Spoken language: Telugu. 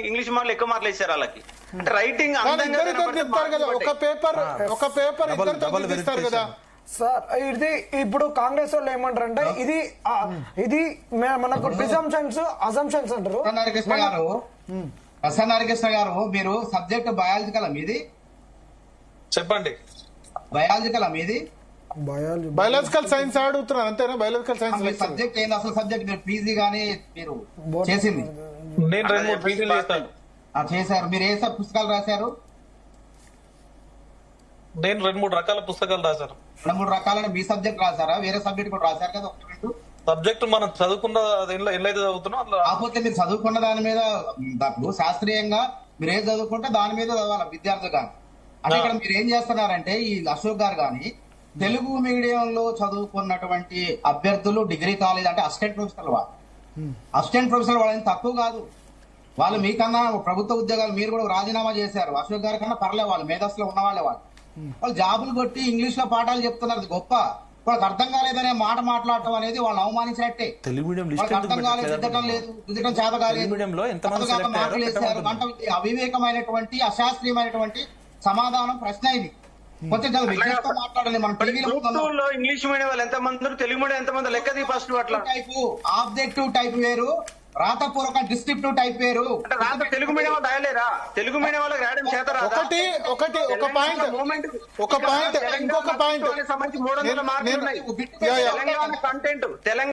ఇంగ్లీష్ మార్కులు ఎక్కువ మార్కులు ఇచ్చారు వాళ్ళకి. అంటే రైటింగ్ ఒక పేపర్ ఇద్దరు కదా సార్. ఇది ఇప్పుడు కాంగ్రెస్ వాళ్ళు ఏమంటారు అంటే ఇది మనకు ప్రిజంప్షన్స్ అజంప్షన్స్ అంటారు. ప్రసన్న హరికృష్ణ గారు మీరు సబ్జెక్ట్ బయాలజికల్ మీది చెప్పండి. బయాలజికల్ మీది బయాలజికల్ సైన్స్ అడుగుతున్నారు అంతేనా? బయాలజికల్ సైన్స్ సబ్జెక్ట్ ఏంది అసలు సబ్జెక్ట్? మీరు పీజీ గానీ మీరు చేసింది? నేను 2-3 పీజీలు చేస్తాను. చేశారు. మీరు ఏ పుస్తకాలు రాశారు? నేను 2-3 రకాల పుస్తకాలు రాశాను. 2-3 రకాలని మీ సబ్జెక్ట్ రాశారా? వేరే సబ్జెక్ట్ కూడా రాశారు కదా? సబ్జెక్ట్ మనం చదువుకున్న ఎట్లయితే చదువుతున్నాం కాకపోతే మీరు చదువుకున్న దాని మీద శాస్త్రీయంగా మీరు ఏం చదువుకుంటే దాని మీద చదవాలి విద్యార్థులు కానీ. అంటే ఇక్కడ మీరు ఏం చేస్తున్నారంటే ఈ అశోక్ గారు కానీ తెలుగు మీడియంలో చదువుకున్నటువంటి అభ్యర్థులు డిగ్రీ కాలేజ్ అంటే అసిస్టెంట్ ప్రొఫెసర్ వాళ్ళు అసిస్టెంట్ ప్రొఫెసర్ వాళ్ళని తక్కువ కాదు. వాళ్ళు మీకన్నా ప్రభుత్వ ఉద్యోగాలు మీరు కూడా రాజీనామా చేశారు. అశోక్ గారి కన్నా పర్లే, వాళ్ళు మేధస్సులో ఉన్న వాళ్ళు జాబులు కొట్టి ఇంగ్లీష్ లో పాఠాలు చెప్తున్నారు. అది గొప్ప. వాళ్ళకి అర్థం కాలేదనే మాట మాట్లాడటం అనేది వాళ్ళని అవమానించినట్టే. వాళ్ళకి అర్థం కాలేదు, దిద్దటం లేదు, దిద్దటం చేత కాలేదు, మాటలు వేశారు. అంటే అవివేకమైనటువంటి అశాస్త్రీయమైనటువంటి సమాధానం ప్రశ్న ఇది. కొంచెం మాట్లాడాలి. మనం టీవీలో ఇంగ్లీష్ మీడియం వాళ్ళు ఎంతమంది, తెలుగు మీడియం ఎంతమంది లెక్కది ఫస్ట్ అట్లా టైపు ఆబ్జెక్టివ్ టైప్ వేరు, రాతపూర్వక డిస్క్రిప్టివ్ టైప్ వేరు. తెలుగు మీడియం వాళ్ళు రాయలేరా? తెలుగు మీడియం వాళ్ళకి రాయడం చేత ఒక పాయింట్ ఇంకొక పాయింట్ సంబంధించి 300 మార్కులు ఉన్నాయి. తెలంగాణ కంటెంట్